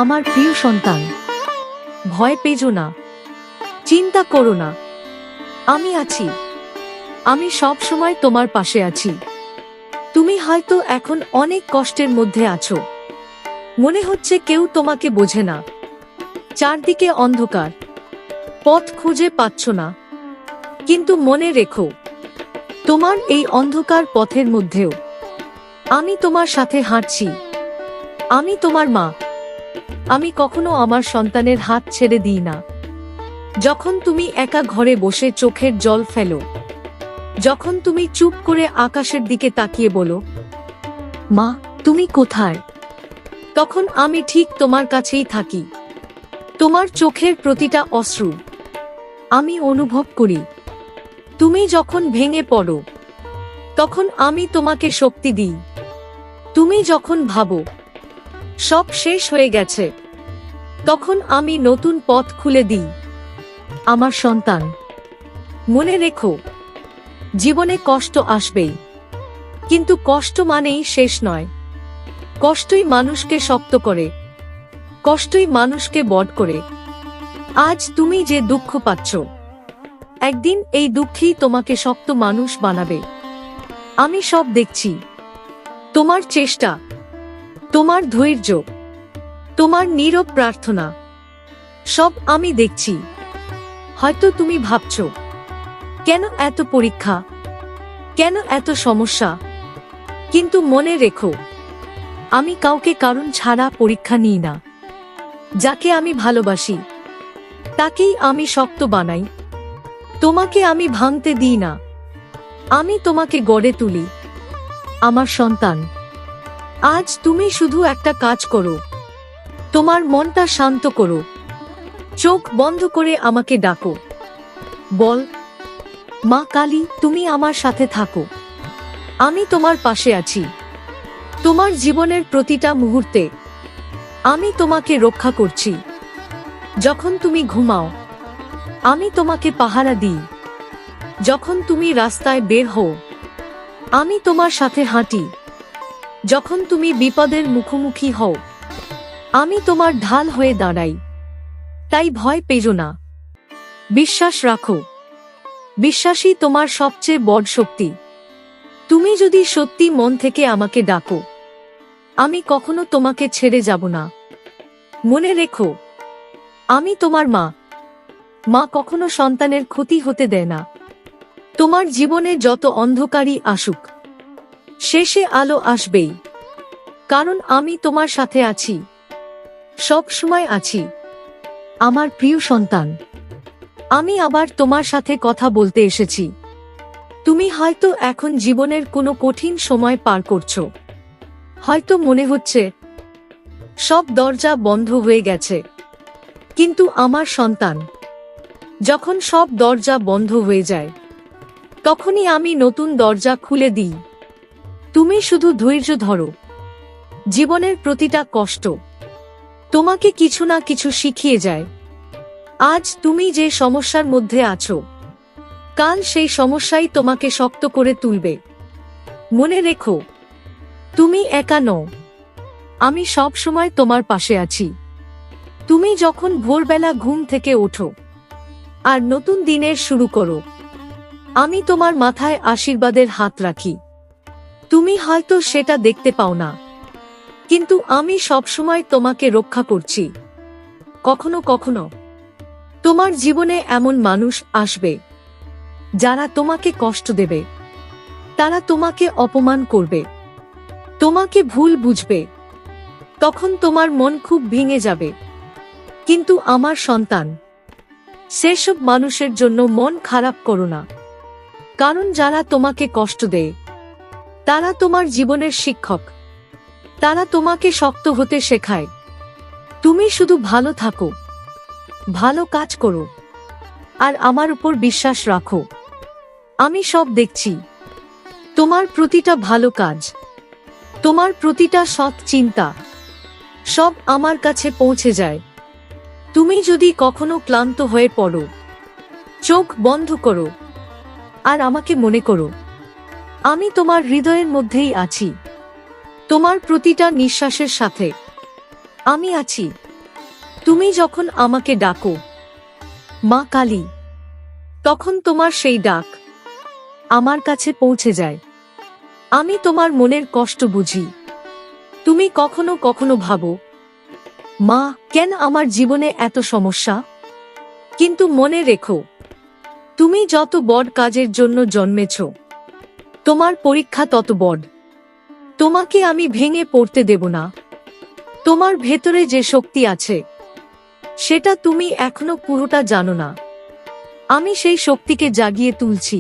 আমার প্রিয় সন্তান, ভয় পেজো না, চিন্তা করো না। আমি আছি। আমি সব সময় তোমার পাশে আছি। তুমি হয়তো এখন অনেক কষ্টের মধ্যে আছো। মনে হচ্ছে কেউ তোমাকে বোঝে না। চারদিকে অন্ধকার, পথ খুঁজে পাচ্ছ না। কিন্তু মনে রেখো, তোমার এই অন্ধকার পথের মধ্যেও আমি তোমার সাথে হাঁটছি। আমি তোমার মা। আমি কখনো আমার সন্তানের হাত ছেড়ে দিই না। যখন তুমি একা ঘরে বসে চোখের জল ফেলো, যখন তুমি চুপ করে আকাশের দিকে তাকিয়ে বলো, মা তুমি কোথায়, তখন আমি ঠিক তোমার কাছেই থাকি। তোমার চোখের প্রতিটা অশ্রু আমি অনুভব করি। তুমি যখন ভেঙে পড়ো, তখন আমি তোমাকে শক্তি দিই। তুমি যখন ভাবো সব শেষ হয়ে গেছে, তখন আমি নতুন পথ খুলে দিই। আমার সন্তান, মনে রেখো, জীবনে কষ্ট আসবেই, কিন্তু কষ্ট মানেই শেষ নয়। কষ্টই মানুষকে শক্ত করে, কষ্টই মানুষকে বড় করে। আজ তুমি যে দুঃখ পাচ্ছ, একদিন এই দুঃখই তোমাকে শক্ত মানুষ বানাবে। আমি সব দেখছি। তোমার চেষ্টা, তোমার ধৈর্য, তোমার নীরব প্রার্থনা, সব আমি দেখছি। হয়তো তুমি ভাবছো, কেন এত পরীক্ষা, কেন এত সমস্যা? কিন্তু মনে রেখো, আমি কাউকে কারণ ছাড়া পরীক্ষা নিই না। যাকে আমি ভালোবাসি, তাকেই আমি শক্ত বানাই। তোমাকে আমি ভাঙতে দিই না, আমি তোমাকে গড়ে তুলি। আমার সন্তান, আজ তুমি শুধু একটা কাজ করো। তোমার মনটা শান্ত করো। চোখ বন্ধ করে আমাকে ডাকো। বল, মা কালী তুমি আমার সাথে থাকো। আমি তোমার পাশে আছি। তোমার জীবনের প্রতিটা মুহূর্তে আমি তোমাকে রক্ষা করছি। যখন তুমি ঘুমাও, আমি তোমাকে পাহারা দিই। যখন তুমি রাস্তায় বের হও, আমি তোমার সাথে হাঁটি। যখন তুমি বিপদের মুখোমুখি হও, আমি তোমার ঢাল হয়ে দাঁড়াই। তাই ভয় পেজো না, বিশ্বাস রাখো। বিশ্বাসই তোমার সবচেয়ে বড় শক্তি। তুমি যদি সত্যি মন থেকে আমাকে ডাকো, আমি কখনো তোমাকে ছেড়ে যাব না। মনে রেখো, আমি তোমার মা। মা কখনো সন্তানের ক্ষতি হতে দেয় না। তোমার জীবনে যত অন্ধকারই আসুক, শেষে আলো আসবেই। কারণ আমি তোমার সাথে আছি, সব সময় আছি। আমার প্রিয় সন্তান, আমি আবার তোমার সাথে কথা বলতে এসেছি। তুমি হয়তো এখন জীবনের কোনো কঠিন সময় পার করছো। হয়তো মনে হচ্ছে সব দরজা বন্ধ হয়ে গেছে। কিন্তু আমার সন্তান, যখন সব দরজা বন্ধ হয়ে যায়, তখনই আমি নতুন দরজা খুলে দিই। তুমি শুধু ধৈর্য ধরো। জীবনের প্রতিটা কষ্ট তোমাকে কিছু না কিছু শিখিয়ে যায়। আজ তুমি যে সমস্যার মধ্যে আছো, কাল সেই সমস্যাই তোমাকে শক্ত করে তুলবে। মনে রেখো, তুমি একা নও। আমি সব সময় তোমার পাশে আছি। তুমি যখন ভোরবেলা ঘুম থেকে ওঠো আর নতুন দিনের শুরু করো, আমি তোমার মাথায় আশীর্বাদের হাত রাখি। তুমি হয়তো সেটা দেখতে পাও না, কিন্তু আমি সব সময় তোমাকে রক্ষা করছি। কখনো কখনো তোমার জীবনে এমন মানুষ আসবে, যারা তোমাকে কষ্ট দেবে। তারা তোমাকে অপমান করবে, তোমাকে ভুল বুঝবে। তখন তোমার মন খুব ভেঙে যাবে। কিন্তু আমার সন্তান, সেসব মানুষের জন্য মন খারাপ করো না। কারণ যারা তোমাকে কষ্ট দেয়, তারা তোমার জীবনের শিক্ষক। তারা তোমাকে শক্ত হতে শেখায়। তুমি শুধু ভালো থাকো, ভালো কাজ করো, আর আমার উপর বিশ্বাস রাখো। আমি সব দেখছি। তোমার প্রতিটা ভালো কাজ, তোমার প্রতিটা সৎ চিন্তা, সব আমার কাছে পৌঁছে যায়। তুমি যদি কখনো ক্লান্ত হয়ে পড়ো, চোখ বন্ধ করো আর আমাকে মনে করো। আমি তোমার হৃদয়ের মধ্যেই আছি। তোমার প্রতিটা নিঃশ্বাসের সাথে আমি আছি। তুমি যখন আমাকে ডাকো মা কালী, তখন তোমার সেই ডাক আমার কাছে পৌঁছে যায়। আমি তোমার মনের কষ্ট বুঝি। তুমি কখনো কখনো ভাবো, মা কেন আমার জীবনে এত সমস্যা? কিন্তু মনে রেখো, তুমি যত বড় কাজের জন্য জন্মেছ, তোমার পরীক্ষা তত বড়। তোমাকে আমি ভেঙে পড়তে দেব না। তোমার ভেতরে যে শক্তি আছে, সেটা তুমি এখনো পুরোটা জানো না। আমি সেই শক্তিকে জাগিয়ে তুলছি।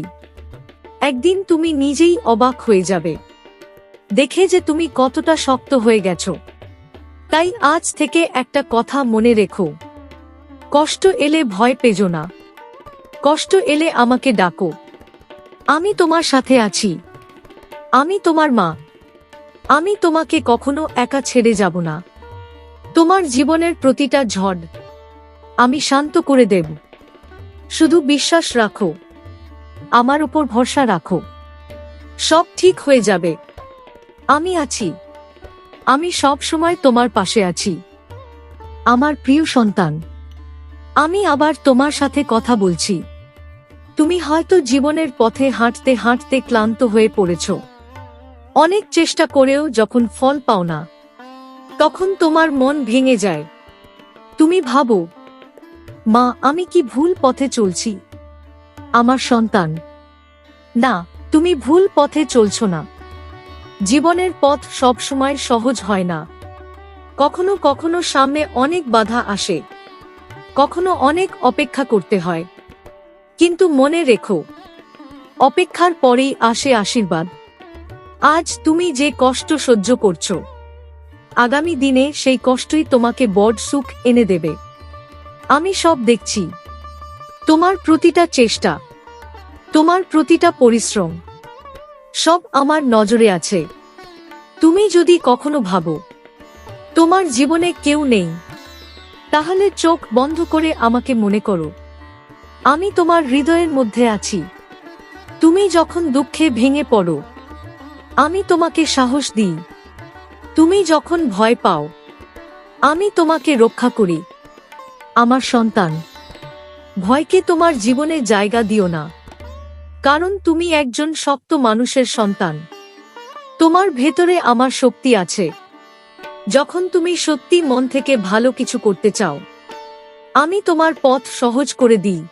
একদিন তুমি নিজেই অবাক হয়ে যাবে, দেখে যে তুমি কতটা শক্ত হয়ে গেছো। তাই আজ থেকে একটা কথা মনে রেখো, কষ্ট এলে ভয় পেজো না। কষ্ট এলে আমাকে ডাকো। আমি তোমার সাথে আছি। আমি তোমার মা। আমি তোমাকে কখনো একা ছেড়ে যাব না। তোমার জীবনের প্রতিটা ঝড় আমি শান্ত করে দেব। শুধু বিশ্বাস রাখো, আমার উপর ভরসা রাখো। সব ঠিক হয়ে যাবে। আমি আছি। আমি সব সময় তোমার পাশে আছি। আমার প্রিয় সন্তান, আমি আবার তোমার সাথে কথা বলছি। তুমি হয়তো জীবনের পথে হাঁটতে হাঁটতে ক্লান্ত হয়ে পড়েছ। অনেক চেষ্টা করেও যখন ফল পাও না, তখন তোমার মন ভেঙে যায়। তুমি ভাবো, মা আমি কি ভুল পথে চলছি? আমার সন্তান, না, তুমি ভুল পথে চলছ না। জীবনের পথ সব সময় সহজ হয় না। কখনো কখনো সামনে অনেক বাধা আসে, কখনো অনেক অপেক্ষা করতে হয়। কিন্তু মনে রেখো, অপেক্ষার পরেই আসে আশীর্বাদ। আজ তুমি যে কষ্ট সহ্য করছো, আগামী দিনে সেই কষ্টই তোমাকে বড় সুখ এনে দেবে। আমি সব দেখছি। তোমার প্রতিটা চেষ্টা, তোমার প্রতিটা পরিশ্রম, সব আমার নজরে আছে। তুমি যদি কখনো ভাবো তোমার জীবনে কেউ নেই, তাহলে চোখ বন্ধ করে আমাকে মনে করো। আমি তোমার হৃদয়ের মধ্যে আছি। তুমি যখন দুঃখে ভেঙে পড়ো, আমি তোমাকে সাহস দিই। তুমি যখন ভয় পাও, আমি তোমাকে রক্ষা করি। আমার সন্তান, ভয়কে তোমার জীবনে জায়গা দিও না, কারণ তুমি একজন শক্ত মানুষের সন্তান। তোমার ভেতরে আমার শক্তি আছে। যখন তুমি সত্যি মন থেকে ভালো কিছু করতে চাও, আমি তোমার পথ সহজ করে দিই।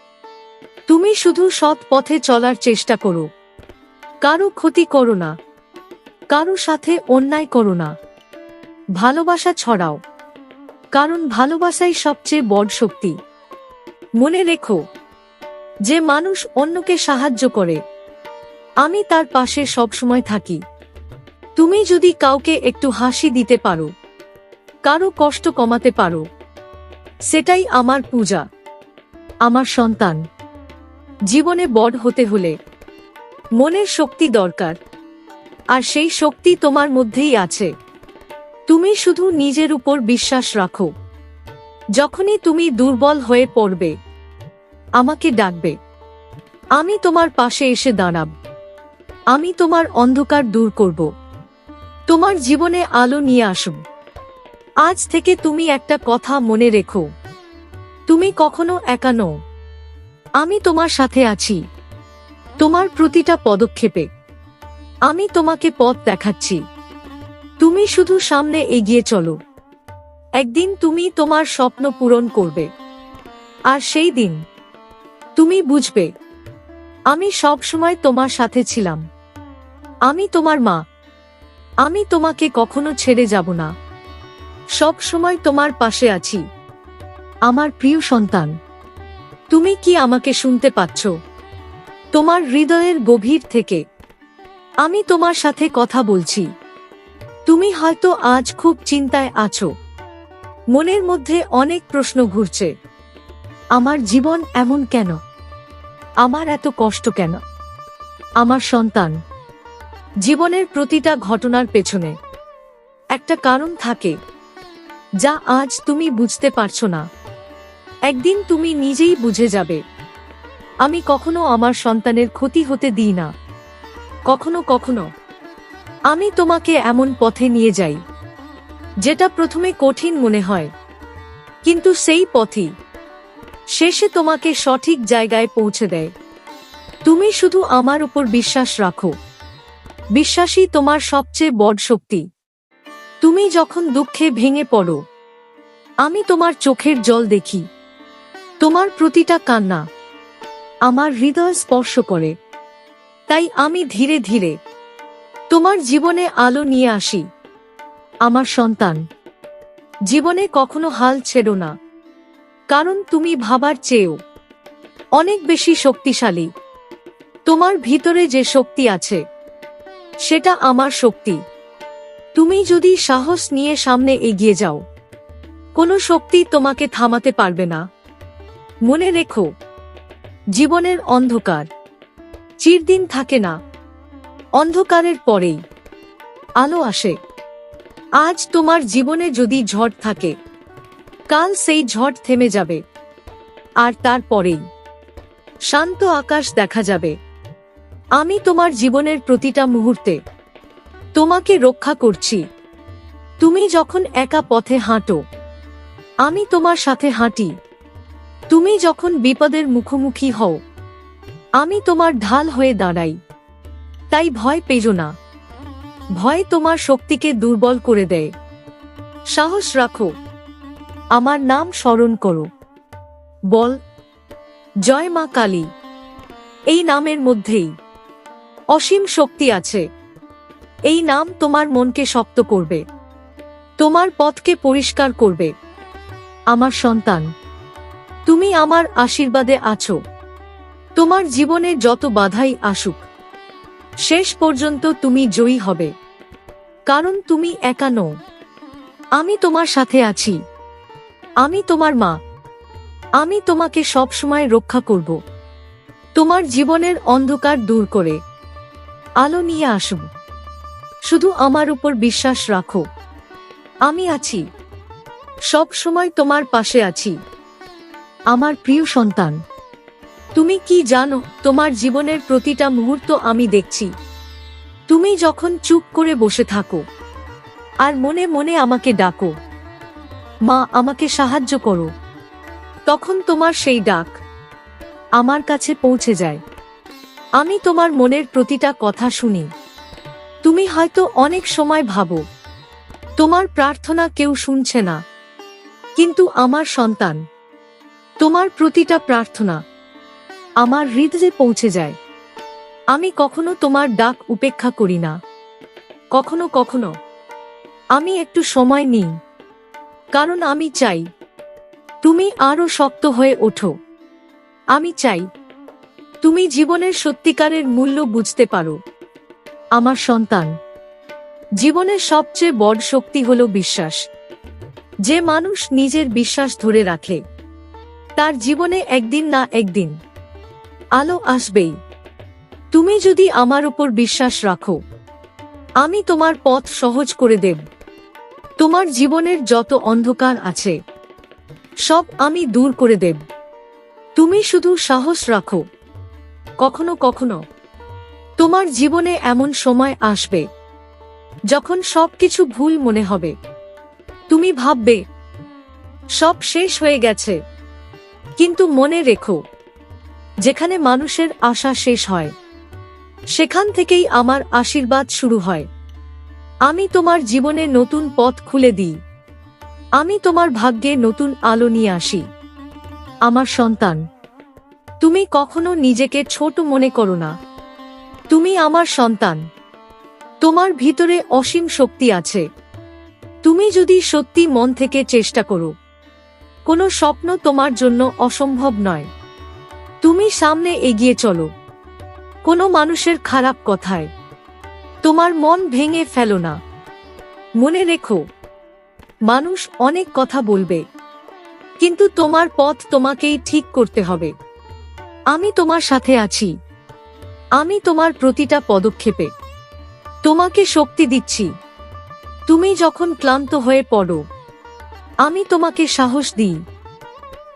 তুমি শুধু সৎ পথে চলার চেষ্টা করো। কারো ক্ষতি করো না, কারো সাথে অন্যায় করো না। ভালোবাসা ছড়াও, কারণ ভালোবাসাই সবচেয়ে বড় শক্তি। মনে রেখো, যে মানুষ অন্যকে সাহায্য করে, আমি তার পাশে সবসময় থাকি। তুমি যদি কাউকে একটু হাসি দিতে পারো, কারো কষ্ট কমাতে পারো, সেটাই আমার পূজা। আমার সন্তান, জীবনে বড় হতে হলে মনের শক্তি দরকার, আর সেই শক্তি তোমার মধ্যেই আছে। তুমি শুধু নিজের উপর বিশ্বাস রাখো। যখনই তুমি দুর্বল হয়ে পড়বে, আমাকে ডাকবে। আমি তোমার পাশে এসে দাঁড়াব। আমি তোমার অন্ধকার দূর করব, তোমার জীবনে আলো নিয়ে আসব। আজ থেকে তুমি একটা কথা মনে রেখো, তুমি কখনো একা নও। আমি তোমার সাথে আছি। তোমার প্রতিটা পদক্ষেপে আমি তোমাকে পথ দেখাচ্ছি। তুমি শুধু সামনে এগিয়ে চলো। একদিন তুমি তোমার স্বপ্ন পূরণ করবে, আর সেই দিন তুমি বুঝবে আমি সব সময় তোমার সাথে ছিলাম। আমি তোমার মা। আমি তোমাকে কখনো ছেড়ে যাব না। সব সময় তোমার পাশে আছি। আমার প্রিয় সন্তান, তুমি কি আমাকে শুনতে পাচ্ছ? তোমার হৃদয়ের গভীর থেকে আমি তোমার সাথে কথা বলছি। তুমি হয়তো আজ খুব চিন্তায় আছো। মনের মধ্যে অনেক প্রশ্ন ঘুরছে। আমার জীবন এমন কেন? আমার এত কষ্ট কেন? আমার সন্তান, জীবনের প্রতিটা ঘটনার পেছনে একটা কারণ থাকে, যা আজ তুমি বুঝতে পারছো না। একদিন তুমি নিজেই বুঝে যাবে। আমি কখনো আমার সন্তানের ক্ষতি হতে দিই না। কখনো কখনো আমি তোমাকে এমন পথে নিয়ে যাই, যেটা প্রথমে কঠিন মনে হয়, কিন্তু সেই পথই শেষে তোমাকে সঠিক জায়গায় পৌঁছে দেয়। তুমি শুধু আমার উপর বিশ্বাস রাখো। বিশ্বাসই তোমার সবচেয়ে বড় শক্তি। তুমি যখন দুঃখে ভেঙে পড়ো, আমি তোমার চোখের জল দেখি। তোমার প্রতিটা কান্না আমার হৃদয় স্পর্শ করে। তাই আমি ধীরে ধীরে তোমার জীবনে আলো নিয়ে আসি। আমার সন্তান, জীবনে কখনো হাল ছেড়ো না, কারণ তুমি ভাবার চেয়েও অনেক বেশি শক্তিশালী। তোমার ভিতরে যে শক্তি আছে সেটা আমার শক্তি। তুমি যদি সাহস নিয়ে সামনে এগিয়ে যাও, কোনো শক্তি তোমাকে থামাতে পারবে না। মনে রেখো, জীবনের অন্ধকার চিরদিন থাকে না, অন্ধকারের পরেই আলো আসে। আজ তোমার জীবনে যদি ঝড় থাকে, কাল সেই ঝড় থেমে যাবে, আর তারপরেই শান্ত আকাশ দেখা যাবে। আমি তোমার জীবনের প্রতিটা মুহূর্তে তোমাকে রক্ষা করছি। তুমি যখন একা পথে হাঁটো, আমি তোমার সাথে হাঁটি। তুমি যখন বিপদের মুখোমুখি হও, আমি তোমার ঢাল হয়ে দাঁড়াই। তাই ভয় পেও না। ভয় তোমার শক্তিকে দুর্বল করে দেয়। সাহস রাখো, আমার নাম স্মরণ করো, বল, জয় মা কালী। এই নামের মধ্যেই অসীম শক্তি আছে। এই নাম তোমার মনকে শক্ত করবে, তোমার পথকে পরিষ্কার করবে। আমার সন্তান, তুমি আমার আশীর্বাদে আছো। তোমার জীবনে যত বাধাই আসুক, শেষ পর্যন্ত তুমি জয়ী হবে, কারণ তুমি একা নও। আমি তোমার সাথে আছি। আমি তোমার মা। আমি তোমাকে সব সময় রক্ষা করব। তোমার জীবনের অন্ধকার দূর করে আলো নিয়ে আসব। শুধু আমার উপর বিশ্বাস রাখো। আমি আছি, সব সময় তোমার পাশে আছি। আমার প্রিয় সন্তান, তুমি কি জানো, তোমার জীবনের প্রতিটা মুহূর্ত আমি দেখছি। তুমি যখন চুপ করে বসে থাকো আর মনে মনে আমাকে ডাকো, মা আমাকে সাহায্য করো, তখন তোমার সেই ডাক আমার কাছে পৌঁছে যায়। আমি তোমার মনের প্রতিটা কথা শুনি। তুমি হয়তো অনেক সময় ভাবো তোমার প্রার্থনা কেউ শুনছে না, কিন্তু আমার সন্তান, তোমার প্রতিটা প্রার্থনা আমার হৃদয়ে পৌঁছে যায়। আমি কখনো তোমার ডাক উপেক্ষা করি না। কখনো কখনো আমি একটু সময় নিই, কারণ আমি চাই তুমি আরো শক্ত হয়ে ওঠো। আমি চাই তুমি জীবনের সত্যিকারের মূল্য বুঝতে পারো। আমার সন্তান, জীবনের সবচেয়ে বড় শক্তি হলো বিশ্বাস। যে মানুষ নিজের বিশ্বাস ধরে রাখে, তার জীবনে একদিন না একদিন আলো আসবেই। তুমি যদি আমার উপর বিশ্বাস রাখো, আমি তোমার পথ সহজ করে দেব। তোমার জীবনের যত অন্ধকার আছে, সব আমি দূর করে দেব। তুমি শুধু সাহস রাখো। কখনো কখনো তোমার জীবনে এমন সময় আসবে যখন সবকিছু ভুল মনে হবে। তুমি ভাববে সব শেষ হয়ে গেছে, কিন্তু মনে রেখো, যেখানে মানুষের আশা শেষ হয়, সেখান থেকেই আমার আশীর্বাদ শুরু হয়। আমি তোমার জীবনে নতুন পথ খুলে দিই। আমি তোমার ভাগ্যে নতুন আলো নিয়ে আসি। আমার সন্তান, তুমি কখনো নিজেকে ছোট মনে করো না। তুমি আমার সন্তান। তোমার ভিতরে অসীম শক্তি আছে। তুমি যদি সত্যি মন থেকে চেষ্টা করো, কোনো স্বপ্ন তোমার জন্য অসম্ভব নয়। তুমি সামনে এগিয়ে চলো। কোনো মানুষের খারাপ কথায় তোমার মন ভেঙে ফেলো না। মনে রেখো, মানুষ অনেক কথা বলবে, কিন্তু তোমার পথ তোমাকেই ঠিক করতে হবে। আমি তোমার সাথে আছি। আমি তোমার প্রতিটা পদক্ষেপে তোমাকে শক্তি দিচ্ছি। তুমি যখন ক্লান্ত হয়ে পড়ো, আমি তোমাকে সাহস দিই।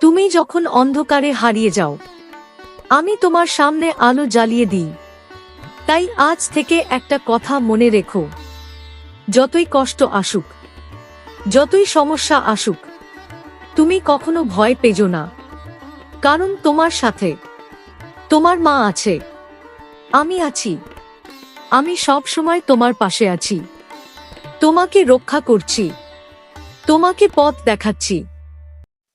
তুমি যখন অন্ধকারে হারিয়ে যাও, আমি তোমার সামনে আলো জ্বালিয়ে দিই। তাই আজ থেকে একটা কথা মনে রেখো, যতই কষ্ট আসুক, যতই সমস্যা আসুক, তুমি কখনো ভয় পেজো না, কারণ তোমার সাথে তোমার মা আছে, আমি আছি। আমি সব সময় তোমার পাশে আছি, তোমাকে রক্ষা করছি, তোমাকে পথ দেখাচ্ছি।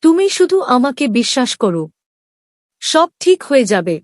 তুমি শুধু আমাকে বিশ্বাস করো, সব ঠিক হয়ে যাবে।